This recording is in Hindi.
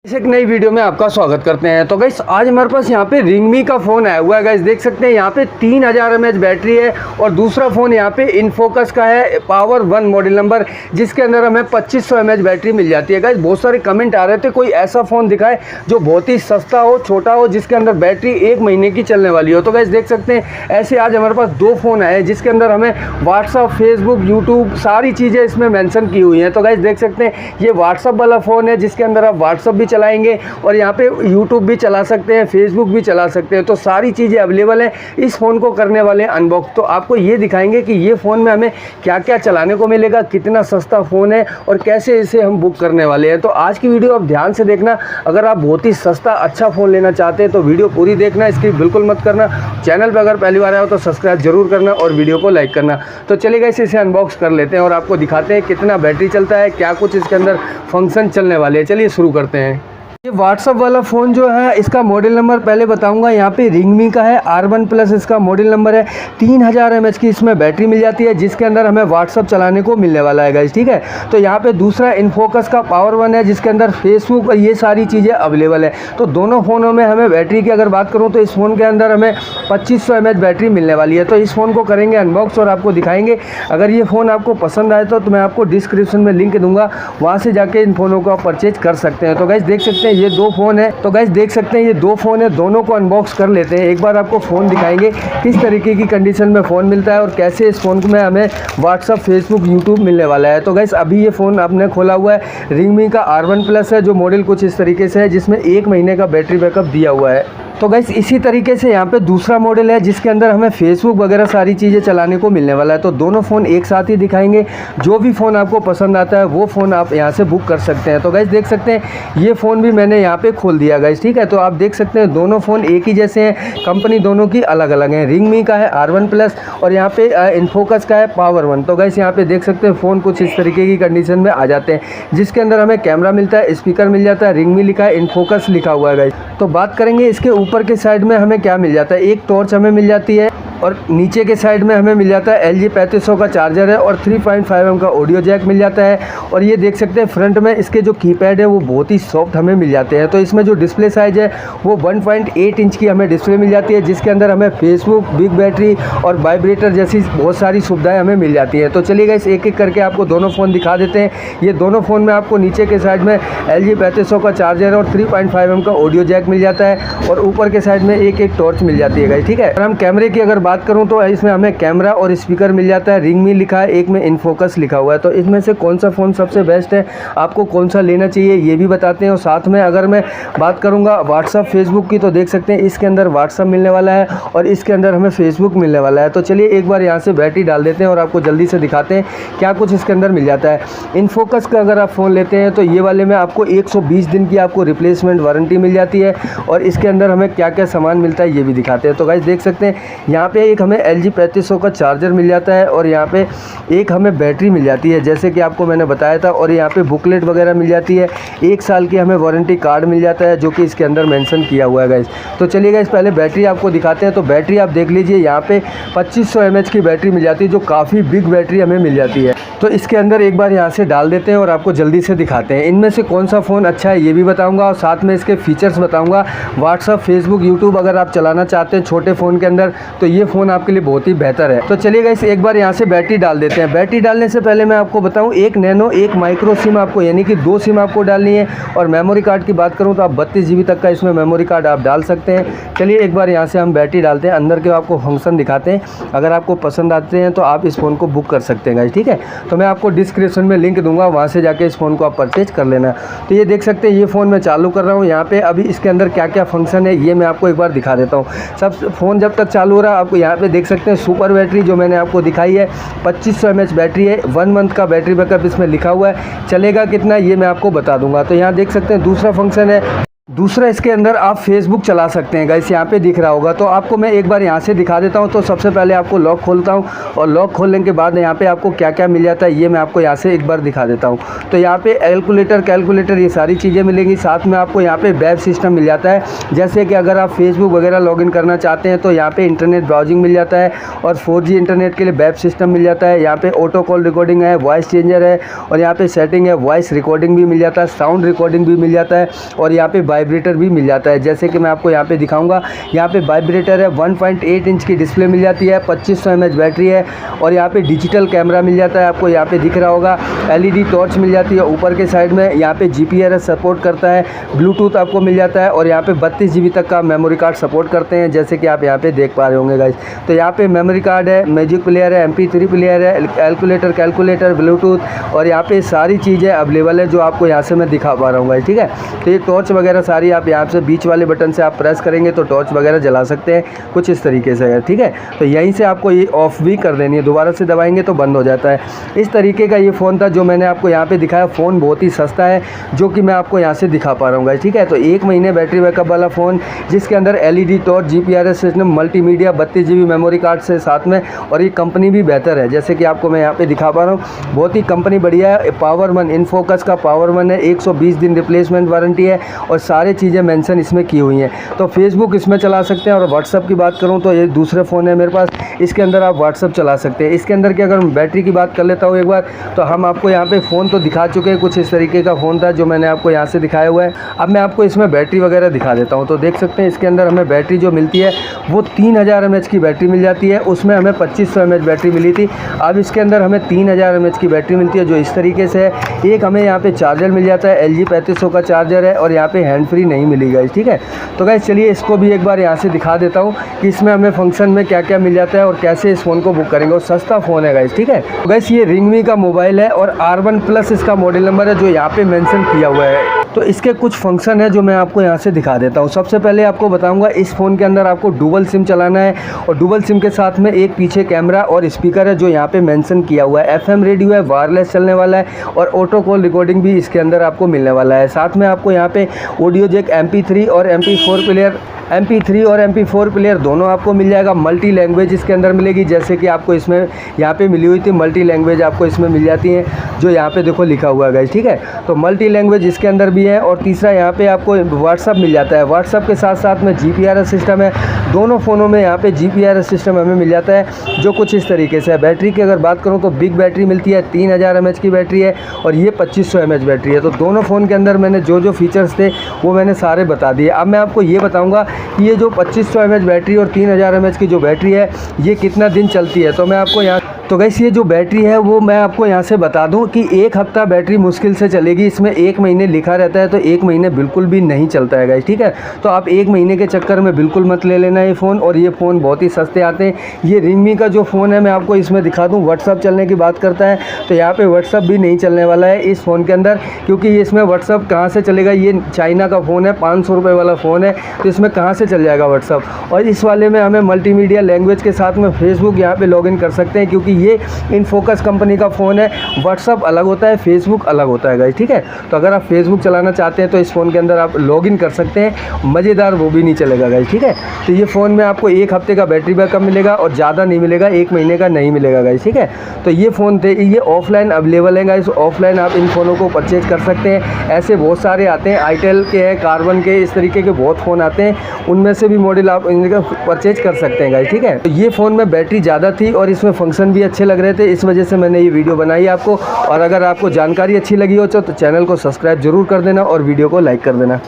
इस एक नई वीडियो में आपका स्वागत करते हैं। तो गाइस आज हमारे पास यहाँ पे रिंगमी का फ़ोन आया हुआ है। गाइस देख सकते हैं यहाँ पे 3000 mAh बैटरी है और दूसरा फ़ोन यहाँ पे इनफोकस का है पावर 1 मॉडल नंबर, जिसके अंदर हमें 2500 mAh बैटरी मिल जाती है। गाइस बहुत सारे कमेंट आ रहे थे कोई ऐसा फ़ोन दिखाए जो बहुत ही सस्ता हो, छोटा हो, जिसके अंदर बैटरी 1 महीने की चलने वाली हो। तो गाइस देख सकते हैं ऐसे आज हमारे पास 2 फ़ोन आए जिसके अंदर हमें व्हाट्सअप, फेसबुक, यूट्यूब सारी चीज़ें इसमें मैंसन की हुई हैं। तो गाइस देख सकते हैं ये व्हाट्सअप वाला फ़ोन है जिसके अंदर आप व्हाट्सअप भी चलाएँगे और यहाँ पे YouTube भी चला सकते हैं, फेसबुक भी चला सकते हैं। तो सारी चीज़ें अवेलेबल हैं। इस फ़ोन को करने वाले अनबॉक्स तो आपको ये दिखाएंगे कि ये फ़ोन में हमें क्या क्या चलाने को मिलेगा, कितना सस्ता फ़ोन है और कैसे इसे हम बुक करने वाले हैं। तो आज की वीडियो आप ध्यान से देखना। अगर आप बहुत ही सस्ता अच्छा फ़ोन लेना चाहते हैं तो वीडियो पूरी देखना, इसकी बिल्कुल मत करना। चैनल पर अगर पहली बार आए हो तो सब्सक्राइब जरूर करना और वीडियो को लाइक करना। तो चलिए इसे अनबॉक्स कर लेते हैं और आपको दिखाते हैं कितना बैटरी चलता है, क्या कुछ इसके अंदर फंक्शन चलने वाले हैं। चलिए शुरू करते हैं। ये व्हाट्सअप वाला फ़ोन जो है इसका मॉडल नंबर पहले बताऊंगा। यहाँ पे रिंगमी का है, R1 प्लस इसका मॉडल नंबर है। 3000 mAh की इसमें बैटरी मिल जाती है जिसके अंदर हमें व्हाट्सअप चलाने को मिलने वाला है गाइस, ठीक है। तो यहाँ पे दूसरा इनफोकस का पावर 1 है जिसके अंदर फेसबुक और ये सारी चीज़ें अवेलेबल है। तो दोनों फ़ोनों में हमें बैटरी की अगर बात करूँ तो इस फ़ोन के अंदर हमें 2500 mAh बैटरी मिलने वाली है। तो इस फ़ोन को करेंगे अनबॉक्स और आपको दिखाएंगे। अगर ये फ़ोन आपको पसंद आए तो मैं आपको डिस्क्रिप्शन में लिंक दूंगा, वहाँ से जाके इन फ़ोनों को आप परचेज कर सकते हैं। तो गाइस देख सकते हैं ये 2 फ़ोन है। तो गाइस देख सकते हैं ये 2 फ़ोन है, दोनों को अनबॉक्स कर लेते हैं। एक बार आपको फ़ोन दिखाएंगे किस तरीके की कंडीशन में फ़ोन मिलता है और कैसे इस फ़ोन में हमें व्हाट्सअप, फेसबुक, यूट्यूब मिलने वाला है। तो गाइस अभी ये फ़ोन आपने खोला हुआ है, रिंगमी का R1 प्लस है जो मॉडल कुछ इस तरीके से है जिसमें 1 महीने का बैटरी बैकअप दिया हुआ है। तो गाइस इसी तरीके से यहाँ पे दूसरा मॉडल है जिसके अंदर हमें फेसबुक वगैरह सारी चीज़ें चलाने को मिलने वाला है। तो दोनों फ़ोन एक साथ ही दिखाएंगे। जो भी फ़ोन आपको पसंद आता है वो फ़ोन आप यहाँ से बुक कर सकते हैं। तो गाइस देख सकते हैं ये फ़ोन भी मैंने यहाँ पे खोल दिया गाइस, ठीक है। तो आप देख सकते हैं दोनों फ़ोन एक ही जैसे हैं, कंपनी दोनों की अलग अलग है। रिंगमी का है R1 प्लस और यहाँ पे इनफोकस का है पावर 1। तो गाइस यहाँ पे देख सकते हैं फ़ोन कुछ इस तरीके की कंडीशन में आ जाते हैं जिसके अंदर हमें कैमरा मिलता है, स्पीकर मिल जाता है, रिंगमी लिखा है, इनफोकस लिखा हुआ है गाइस। तो बात करेंगे इसके ऊपर के साइड में हमें क्या मिल जाता है। एक टॉर्च हमें मिल जाती है और नीचे के साइड में हमें मिल जाता है LG 3500 का चार्जर है और 3.5mm का ऑडियो जैक मिल जाता है। और ये देख सकते हैं फ्रंट में इसके जो कीपैड है वो बहुत ही सॉफ्ट हमें मिल जाते हैं। तो इसमें जो डिस्प्ले साइज़ है वो 1.8 इंच की हमें डिस्प्ले मिल जाती है जिसके अंदर हमें फेसबुक, बिग बैटरी और वाइब्रेटर जैसी बहुत सारी सुविधाएं हमें मिल जाती है। तो चलिए गाइस एक एक करके आपको दोनों फ़ोन दिखा देते हैं। ये दोनों फ़ोन में आपको नीचे के साइड में LG 3500 का चार्जर और 3.5mm का ऑडियो जैक मिल जाता है और ऊपर के साइड में एक टॉर्च मिल जाती है गाइस, ठीक है। और हम कैमरे की अगर बात करूँ तो इसमें हमें कैमरा और स्पीकर मिल जाता है। रिंगमी लिखा है, एक में इनफोकस लिखा हुआ है। तो इसमें से कौन सा फ़ोन सबसे बेस्ट है, आपको कौन सा लेना चाहिए ये भी बताते हैं। और साथ में अगर मैं बात करूँगा व्हाट्सअप, फेसबुक की, तो देख सकते हैं इसके अंदर व्हाट्सअप मिलने वाला है और इसके अंदर हमें फेसबुक मिलने वाला है। तो चलिए एक बार यहाँ से बैटरी डाल देते हैं और आपको जल्दी से दिखाते हैं क्या कुछ इसके अंदर मिल जाता है। इनफोकस का अगर आप फ़ोन लेते हैं तो ये वाले में आपको 120 दिन की आपको रिप्लेसमेंट वारंटी मिल जाती है और इसके अंदर हमें क्या क्या सामान मिलता है ये भी दिखाते हैं। तो गाइस देख सकते हैं यहाँ पे एक हमें LG 3500 का चार्जर मिल जाता है और यहाँ पे एक हमें बैटरी मिल जाती है जैसे कि आपको मैंने बताया था। और यहाँ पे बुकलेट वगैरह मिल जाती है, 1 साल की हमें वारंटी कार्ड मिल जाता है जो कि इसके अंदर मेंशन किया हुआ है गाइस। तो चलिए गाइस पहले बैटरी आपको दिखाते हैं। तो बैटरी आप देख लीजिए यहाँ पे 2500 mAh की बैटरी मिल जाती है जो काफ़ी बिग बैटरी हमें मिल जाती है। तो इसके अंदर एक बार यहाँ से डाल देते हैं और आपको जल्दी से दिखाते हैं। इनमें से कौन सा फ़ोन अच्छा है ये भी बताऊँगा और साथ में इसके फीचर्स बताऊँगा। व्हाट्सअप, फेसबुक, यूट्यूब अगर आप चलाना चाहते हैं छोटे फ़ोन के अंदर तो ये फ़ोन आपके लिए बहुत ही बेहतर है। तो चलिए गाइस एक बार यहाँ से बैटरी डाल देते हैं। बैटरी डालने से पहले मैं आपको बताऊँ, एक नैनो, एक माइक्रो सिम आपको यानी कि 2 सिम आपको डालनी है। और मेमोरी कार्ड की बात करूँ तो आप 32 GB तक का इसमें मेमोरी कार्ड आप डाल सकते हैं। चलिए एक बार यहाँ से हम बैटरी डालते हैं, अंदर के आपको फंक्शन दिखाते हैं। अगर आपको पसंद आते हैं तो आप इस फ़ोन को बुक कर सकते हैं गाइस, ठीक है। तो मैं आपको डिस्क्रिप्शन में लिंक दूंगा, वहाँ से जाके इस फ़ोन को आप परचेज कर लेना। तो ये देख सकते हैं ये फ़ोन मैं चालू कर रहा हूँ। यहाँ पे अभी इसके अंदर क्या क्या फंक्शन है ये मैं आपको एक बार दिखा देता हूँ। सब फ़ोन जब तक चालू हो रहा आपको यहाँ पे देख सकते हैं सुपर बैटरी जो मैंने आपको दिखाई है 2500 mAh बैटरी है, 1 मंथ का बैटरी बैकअप इसमें लिखा हुआ है। चलेगा कितना ये मैं आपको बता दूंगा। तो यहाँ देख सकते हैं दूसरा फंक्शन है दूसरा इसके अंदर आप फेसबुक चला सकते हैं गाइस, यहाँ पे दिख रहा होगा। तो आपको मैं एक बार यहाँ से दिखा देता हूँ। तो सबसे पहले आपको लॉक खोलता हूँ और लॉक खोलने के बाद यहाँ पे आपको क्या क्या मिल जाता है ये मैं आपको यहाँ से एक बार दिखा देता हूँ। तो यहाँ पे कैलकुलेटर ये सारी चीज़ें मिलेंगी। साथ में आपको यहाँ पे वेब सिस्टम मिल जाता है, जैसे कि अगर आप फेसबुक वगैरह लॉगिन करना चाहते हैं तो यहाँ पे इंटरनेट ब्राउजिंग मिल जाता है और 4G इंटरनेट के लिए वेब सिस्टम मिल जाता है। यहाँ पे ऑटो कॉल रिकॉर्डिंग है, वॉइस चेंजर है और यहाँ पे सेटिंग है, वॉइस रिकॉर्डिंग भी मिल जाता है, साउंड रिकॉर्डिंग भी मिल जाता है और यहाँ पे वाइब्रेटर भी मिल जाता है। जैसे कि मैं आपको यहाँ पे दिखाऊंगा, यहाँ पे वाइब्रेटर है, 1.8 इंच की डिस्प्ले मिल जाती है, 2500 mAh बैटरी है और यहाँ पे डिजिटल कैमरा मिल जाता है, आपको यहाँ पे दिख रहा होगा। LED टॉर्च मिल जाती है ऊपर के साइड में। यहाँ पे GPRS सपोर्ट करता है, ब्लूटूथ आपको मिल जाता है और यहाँ पे 32 GB तक का मेमोरी कार्ड सपोर्ट करते हैं, जैसे कि आप यहाँ पे देख पा रहे होंगे गाइस। तो यहाँ पे मेमोरी कार्ड है, म्यूजिक प्लेयर है, MP3 प्लेयर है, कैलकुलेटर, ब्लूटूथ और यहाँ पे सारी चीज़ें अवेलेबल है जो आपको यहाँ से मैं दिखा पा रहा हूँ गाइस, ठीक है। तो ये टॉर्च वगैरह सारी आप यहाँ से बीच वाले बटन से आप प्रेस करेंगे तो टॉर्च वगैरह जला सकते हैं, कुछ इस तरीके से है, ठीक है। तो यहीं से आपको ये ऑफ भी कर देनी है, दोबारा से दबाएंगे तो बंद हो जाता है। इस तरीके का ये फ़ोन था जो मैंने आपको यहाँ पे दिखाया। फ़ोन बहुत ही सस्ता है जो कि मैं आपको यहाँ से दिखा पा रहा हूँ, ठीक है। तो 1 महीने बैटरी बैकअप वाला फ़ोन जिसके अंदर LED torch, GPRS system, multimedia, 32 GB memory card से साथ में और ये कंपनी भी बेहतर है, जैसे कि आपको मैं यहाँ पे दिखा पा रहा हूँ। बहुत ही कंपनी बढ़िया है। पावर वन, इनफोकस का पावर वन है, 120 दिन रिप्लेसमेंट वारंटी है और सारी चीज़ें मेंशन इसमें की हुई हैं। तो फेसबुक इसमें चला सकते हैं और व्हाट्सअप की बात करूं तो ये दूसरे फ़ोन है मेरे पास, इसके अंदर आप व्हाट्सअप चला सकते हैं। इसके अंदर की अगर मैं बैटरी की बात कर लेता हूं एक बार, तो हम आपको यहाँ पे फ़ोन तो दिखा चुके हैं, कुछ इस तरीके का फ़ोन था जो मैंने आपको यहाँ से दिखाया हुआ है। अब मैं आपको इसमें बैटरी वगैरह दिखा देता हूँ। तो देख सकते हैं इसके अंदर हमें बैटरी जो मिलती है वो 3000 mAh की बैटरी मिल जाती है। उसमें हमें 2500 mAh बैटरी मिली थी, अब इसके अंदर हमें 3000 mAh की बैटरी मिलती है जो इस तरीके से है। एक हमें यहाँ पे चार्जर मिल जाता है, LG 3500 का चार्जर है और यहाँ पे हैंड फ्री नहीं मिलेगा, ठीक है। तो गाइस चलिए इसको भी एक बार यहाँ से दिखा देता हूँ कि इसमें हमें फंक्शन में क्या क्या मिल जाता है और कैसे इस फ़ोन को बुक करेंगे। और सस्ता फ़ोन है गाइस, ठीक है। तो गाइस ये रिंगमी का मोबाइल है और R1 प्लस इसका मॉडल नंबर है जो यहाँ पे मेंशन किया हुआ है। तो इसके कुछ फंक्शन है जो मैं आपको यहाँ से दिखा देता हूँ। सबसे पहले आपको बताऊँगा इस फ़ोन के अंदर आपको डुबल सिम चलाना है और डुबल सिम के साथ में एक पीछे कैमरा और स्पीकर है जो यहाँ पे मेंशन किया हुआ है। FM रेडियो है, वायरलेस चलने वाला है और ऑटो कॉल रिकॉर्डिंग भी इसके अंदर आपको मिलने वाला है। साथ में आपको यहाँ पे ऑडियो जैक, MP3 और MP4 प्लेयर दोनों आपको मिल जाएगा। मल्टी लैंग्वेज इसके अंदर मिलेगी, जैसे कि आपको इसमें यहाँ पे मिली हुई थी मल्टी लैंग्वेज आपको इसमें मिल जाती है जो यहाँ पे देखो लिखा हुआ है गाइस, ठीक है। तो मल्टी लैंग्वेज इसके अंदर भी है। और तीसरा यहाँ पे आपको व्हाट्सअप मिल जाता है। व्हाट्सअप के साथ साथ में GPRS सिस्टम है, दोनों फ़ोनों में यहाँ पे GPRS सिस्टम हमें मिल जाता है जो कुछ इस तरीके से है। बैटरी की अगर बात करूँ तो बिग बैटरी मिलती है, 3000 mAh की बैटरी है और ये 2500 mAh बैटरी है। तो दोनों फ़ोन के अंदर मैंने जो जो फीचर्स थे वो मैंने सारे बता दिए। अब मैं आपको ये बताऊँगा कि ये जो 2500 mAh बैटरी और 3000 mAh की जो बैटरी है ये कितना दिन चलती है। तो मैं आपको यहाँ तो गाइस ये जो बैटरी है वो मैं आपको यहाँ से बता दूं कि 1 हफ्ता बैटरी मुश्किल से चलेगी। इसमें 1 महीने लिखा रहता है तो 1 महीने बिल्कुल भी नहीं चलता है गाइस, ठीक है। तो आप 1 महीने के चक्कर में बिल्कुल मत ले लेना ये फ़ोन। और ये फ़ोन बहुत ही सस्ते आते हैं। ये रिंगमी का जो फ़ोन है मैं आपको इसमें दिखा दूँ, व्हाट्सअप चलने की बात करता है तो यहाँ पर व्हाट्सअप भी नहीं चलने वाला है इस फ़ोन के अंदर, क्योंकि ये इसमें व्हाट्सअप कहाँ से चलेगा। ये चाइना का फ़ोन है, 500 रुपये वाला फ़ोन है, तो इसमें कहाँ से चल जाएगा व्हाट्सअप। और इस वाले में हमें मल्टीमीडिया लैंग्वेज के साथ में फेसबुक यहाँ पर लॉगिन कर सकते हैं, क्योंकि ये इनफोकस कंपनी का फ़ोन है। व्हाट्सअप अलग होता है, फेसबुक अलग होता है गाइस, ठीक है। तो अगर आप फेसबुक चलाना चाहते हैं तो इस फ़ोन के अंदर आप लॉगिन कर सकते हैं, मज़ेदार वो भी नहीं चलेगा गाइस, ठीक है। तो ये फ़ोन में आपको 1 हफ्ते का बैटरी बैकअप मिलेगा और ज़्यादा नहीं मिलेगा, 1 महीने का नहीं मिलेगा गाइस, ठीक है। तो ये फ़ोन थे, ये ऑफलाइन अवेलेबल है गाइस। ऑफलाइन आप इन फ़ोनों को परचेज कर सकते हैं। ऐसे बहुत सारे आते हैं, आईटेल के हैं, कार्बन के, इस तरीके के बहुत फ़ोन आते हैं, उनमें से भी मॉडल आप इनका परचेज कर सकते हैं गाइस, ठीक है। तो ये फ़ोन में बैटरी ज़्यादा थी और इसमें फंक्शन भी अच्छे लग रहे थे, इस वजह से मैंने ये वीडियो बनाई आपको। और अगर आपको जानकारी अच्छी लगी हो तो चैनल को सब्सक्राइब जरूर कर देना और वीडियो को लाइक कर देना।